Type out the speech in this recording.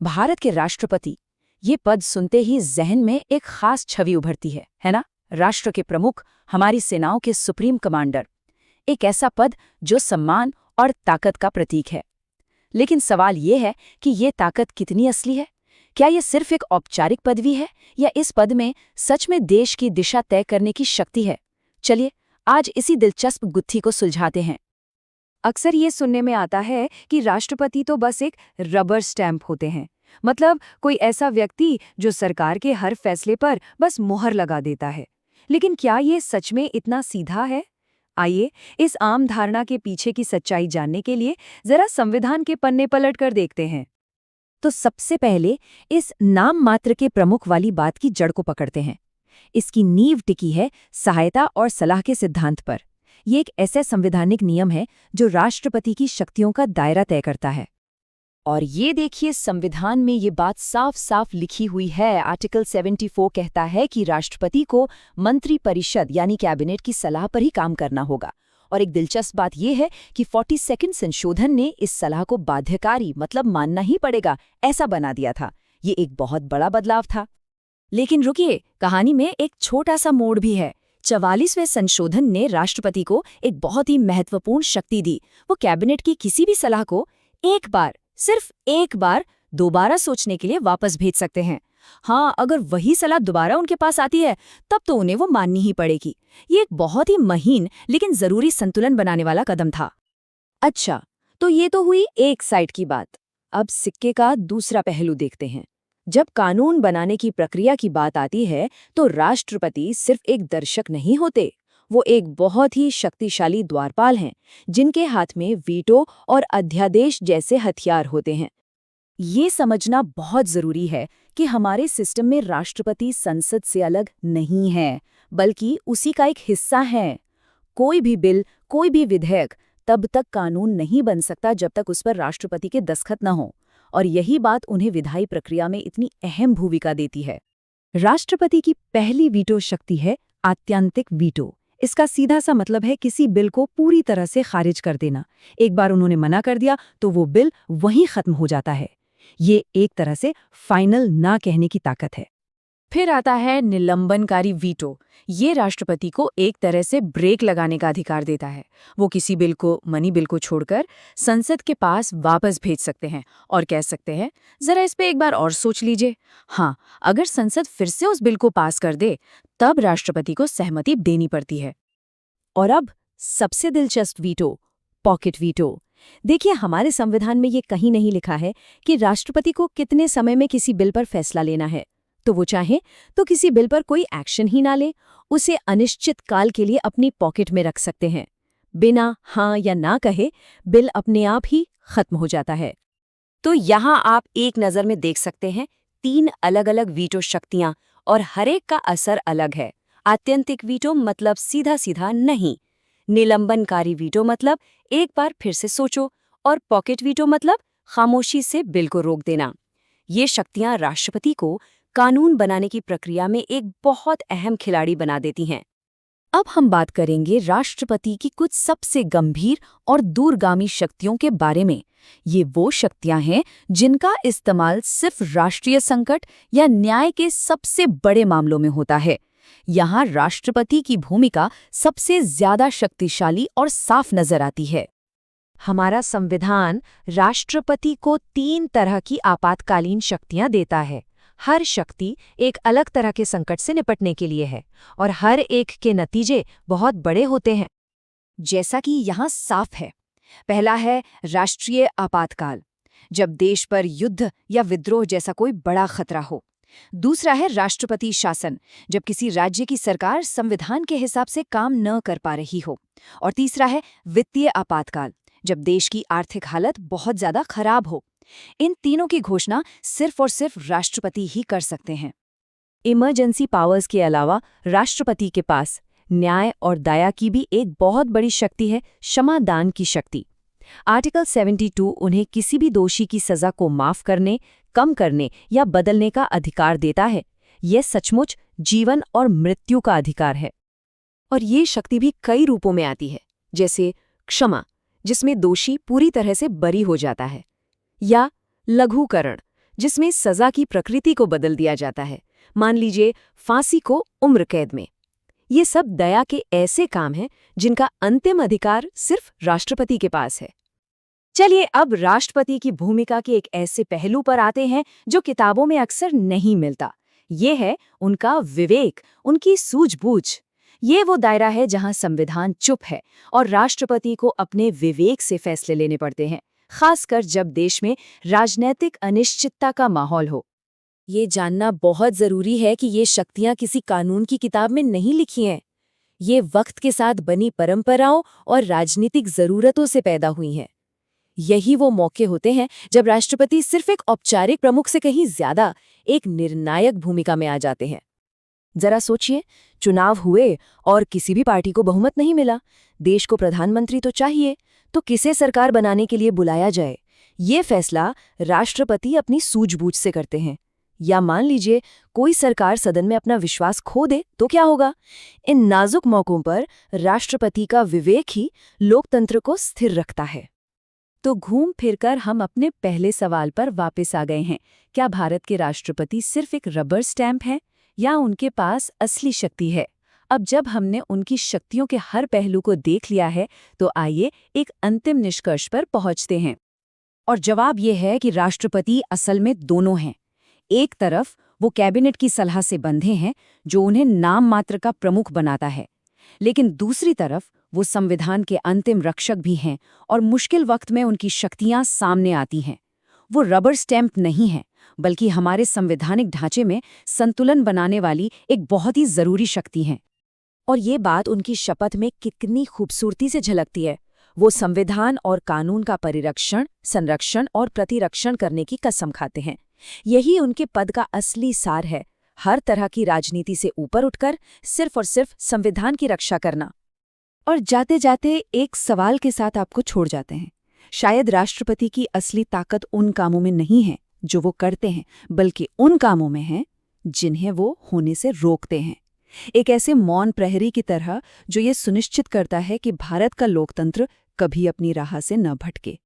भारत के राष्ट्रपति, ये पद सुनते ही जहन में एक खास छवि उभरती है ना? राष्ट्र के प्रमुख, हमारी सेनाओं के सुप्रीम कमांडर। एक ऐसा पद जो सम्मान और ताकत का प्रतीक है। लेकिन सवाल ये है कि ये ताकत कितनी असली है? क्या ये सिर्फ एक औपचारिक पदवी है या इस पद में सच में देश की दिशा तय करने की शक्ति है? चलिए, आज इसी दिलचस्प गुत्थी को सुलझाते हैं। अक्सर ये सुनने में आता है कि राष्ट्रपति तो बस एक रबर स्टैंप होते हैं। मतलब कोई ऐसा व्यक्ति जो सरकार के हर फैसले पर बस मुहर लगा देता है। लेकिन क्या ये सच में इतना सीधा है? आइए, इस आम धारणा के पीछे की सच्चाई जानने के लिए जरा संविधान के पन्ने पलट कर देखते हैं। तो सबसे पहले इस नाम मात्र के प्रमुख वाली बात की जड़ को पकड़ते हैं। इसकी नींव टिकी है सहायता और सलाह के सिद्धांत पर। ये एक ऐसा संवैधानिक नियम है जो राष्ट्रपति की शक्तियों का दायरा तय करता है। और ये देखिए, संविधान में ये बात साफ साफ लिखी हुई है। आर्टिकल 74 कहता है कि राष्ट्रपति को मंत्री परिषद यानी कैबिनेट की सलाह पर ही काम करना होगा। और एक दिलचस्प बात यह है कि 42वां संशोधन ने इस सलाह को बाध्यकारी, मतलब मानना ही पड़ेगा, ऐसा बना दिया था। ये एक बहुत बड़ा बदलाव था। लेकिन रुकिए, कहानी में एक छोटा सा मोड़ भी है। 44वें संशोधन ने राष्ट्रपति को एक बहुत ही महत्वपूर्ण शक्ति दी। वो कैबिनेट की किसी भी सलाह को एक बार, सिर्फ एक बार, दोबारा सोचने के लिए वापस भेज सकते हैं। हाँ, अगर वही सलाह दोबारा उनके पास आती है तब तो उन्हें वो माननी ही पड़ेगी। ये एक बहुत ही महीन लेकिन जरूरी संतुलन बनाने वाला कदम था। अच्छा, तो ये तो हुई एक साइड की बात। अब सिक्के का दूसरा पहलू देखते हैं। जब कानून बनाने की प्रक्रिया की बात आती है तो राष्ट्रपति सिर्फ एक दर्शक नहीं होते। वो एक बहुत ही शक्तिशाली द्वारपाल हैं, जिनके हाथ में वीटो और अध्यादेश जैसे हथियार होते हैं। ये समझना बहुत जरूरी है कि हमारे सिस्टम में राष्ट्रपति संसद से अलग नहीं है, बल्कि उसी का एक हिस्सा है। कोई भी बिल, कोई भी विधेयक तब तक कानून नहीं बन सकता जब तक उस पर राष्ट्रपति के दस्तखत न हो। और यही बात उन्हें विधायी प्रक्रिया में इतनी अहम भूमिका देती है। राष्ट्रपति की पहली वीटो शक्ति है आत्यंतिक वीटो। इसका सीधा सा मतलब है किसी बिल को पूरी तरह से खारिज कर देना। एक बार उन्होंने मना कर दिया तो वो बिल वहीं खत्म हो जाता है। ये एक तरह से फाइनल ना कहने की ताकत है। फिर आता है निलंबनकारी वीटो। ये राष्ट्रपति को एक तरह से ब्रेक लगाने का अधिकार देता है। वो किसी बिल को, मनी बिल को छोड़कर संसद के पास वापस भेज सकते हैं और कह सकते हैं, जरा इस पे एक बार और सोच लीजिए। हाँ, अगर संसद फिर से उस बिल को पास कर दे तब राष्ट्रपति को सहमति देनी पड़ती है। और अब सबसे दिलचस्प वीटो, पॉकेट वीटो। देखिए, हमारे संविधान में ये कहीं नहीं लिखा है कि राष्ट्रपति को कितने समय में किसी बिल पर फैसला लेना है। तो वो चाहे तो किसी बिल पर कोई एक्शन ही ना ले, उसे अनिश्चित काल के लिए अपनी पॉकेट में रख सकते हैं। बिना हाँ या ना कहे बिल अपने आप ही खत्म हो जाता है। तो यहाँ आप एक नज़र में देख सकते हैं 3 अलग-अलग वीटो शक्तियाँ, और हर एक का असर अलग है। आत्यंतिक वीटो मतलब सीधा सीधा नहीं, निलंबनकारी वीटो मतलब एक बार फिर से सोचो, और पॉकेट वीटो मतलब खामोशी से बिल को रोक देना। ये शक्तियाँ राष्ट्रपति को कानून बनाने की प्रक्रिया में एक बहुत अहम खिलाड़ी बना देती हैं। अब हम बात करेंगे राष्ट्रपति की कुछ सबसे गंभीर और दूरगामी शक्तियों के बारे में। ये वो शक्तियां हैं जिनका इस्तेमाल सिर्फ राष्ट्रीय संकट या न्याय के सबसे बड़े मामलों में होता है। यहाँ राष्ट्रपति की भूमिका सबसे ज्यादा शक्तिशाली और साफ नजर आती है। हमारा संविधान राष्ट्रपति को 3 तरह की आपातकालीन शक्तियां देता है। हर शक्ति एक अलग तरह के संकट से निपटने के लिए है और हर एक के नतीजे बहुत बड़े होते हैं। जैसा कि यहाँ साफ है, पहला है राष्ट्रीय आपातकाल, जब देश पर युद्ध या विद्रोह जैसा कोई बड़ा खतरा हो। दूसरा है राष्ट्रपति शासन, जब किसी राज्य की सरकार संविधान के हिसाब से काम न कर पा रही हो। और तीसरा है वित्तीय आपातकाल, जब देश की आर्थिक हालत बहुत ज्यादा खराब हो। इन तीनों की घोषणा सिर्फ और सिर्फ राष्ट्रपति ही कर सकते हैं। इमरजेंसी पावर्स के अलावा राष्ट्रपति के पास न्याय और दया की भी एक बहुत बड़ी शक्ति है, क्षमादान की शक्ति। आर्टिकल 72 उन्हें किसी भी दोषी की सजा को माफ करने, कम करने या बदलने का अधिकार देता है। यह सचमुच जीवन और मृत्यु का अधिकार है। और ये शक्ति भी कई रूपों में आती है, जैसे क्षमा, जिसमें दोषी पूरी तरह से बरी हो जाता है, या लघुकरण, जिसमें सजा की प्रकृति को बदल दिया जाता है। मान लीजिए फांसी को उम्र कैद में। ये सब दया के ऐसे काम हैं जिनका अंतिम अधिकार सिर्फ राष्ट्रपति के पास है। चलिए अब राष्ट्रपति की भूमिका के एक ऐसे पहलू पर आते हैं जो किताबों में अक्सर नहीं मिलता। ये है उनका विवेक, उनकी सूझबूझ। ये वो दायरा है जहां संविधान चुप है और राष्ट्रपति को अपने विवेक से फैसले लेने पड़ते हैं, खासकर जब देश में राजनीतिक अनिश्चितता का माहौल हो। ये जानना बहुत जरूरी है कि ये शक्तियां किसी कानून की किताब में नहीं लिखी हैं। ये वक्त के साथ बनी परंपराओं और राजनीतिक जरूरतों से पैदा हुई हैं। यही वो मौके होते हैं जब राष्ट्रपति सिर्फ एक औपचारिक प्रमुख से कहीं ज्यादा एक निर्णायक भूमिका में आ जाते हैं। जरा सोचिए, चुनाव हुए और किसी भी पार्टी को बहुमत नहीं मिला। देश को प्रधानमंत्री तो चाहिए, तो किसे सरकार बनाने के लिए बुलाया जाए, ये फैसला राष्ट्रपति अपनी सूझबूझ से करते हैं। या मान लीजिए कोई सरकार सदन में अपना विश्वास खो दे तो क्या होगा? इन नाजुक मौकों पर राष्ट्रपति का विवेक ही लोकतंत्र को स्थिर रखता है। तो घूम फिरकर हम अपने पहले सवाल पर वापस आ गए हैं। क्या भारत के राष्ट्रपति सिर्फ एक रबर स्टैंप है या उनके पास असली शक्ति है? अब जब हमने उनकी शक्तियों के हर पहलू को देख लिया है, तो आइए एक अंतिम निष्कर्ष पर पहुंचते हैं। और जवाब ये है कि राष्ट्रपति असल में दोनों हैं। एक तरफ वो कैबिनेट की सलाह से बंधे हैं, जो उन्हें नाम मात्र का प्रमुख बनाता है, लेकिन दूसरी तरफ वो संविधान के अंतिम रक्षक भी हैं और मुश्किल वक्त में उनकी शक्तियां सामने आती हैं। वो रबर स्टैंप नहीं है, बल्कि हमारे संवैधानिक ढांचे में संतुलन बनाने वाली एक बहुत ही जरूरी शक्ति हैं। और ये बात उनकी शपथ में कितनी खूबसूरती से झलकती है। वो संविधान और कानून का परिरक्षण, संरक्षण और प्रतिरक्षण करने की कसम खाते हैं। यही उनके पद का असली सार है, हर तरह की राजनीति से ऊपर उठकर सिर्फ और सिर्फ संविधान की रक्षा करना। और जाते जाते एक सवाल के साथ आपको छोड़ जाते हैं। शायद राष्ट्रपति की असली ताकत उन कामों में नहीं है जो वो करते हैं, बल्कि उन कामों में है जिन्हें वो होने से रोकते हैं। एक ऐसे मौन प्रहरी की तरह जो ये सुनिश्चित करता है कि भारत का लोकतंत्र कभी अपनी राह से न भटके।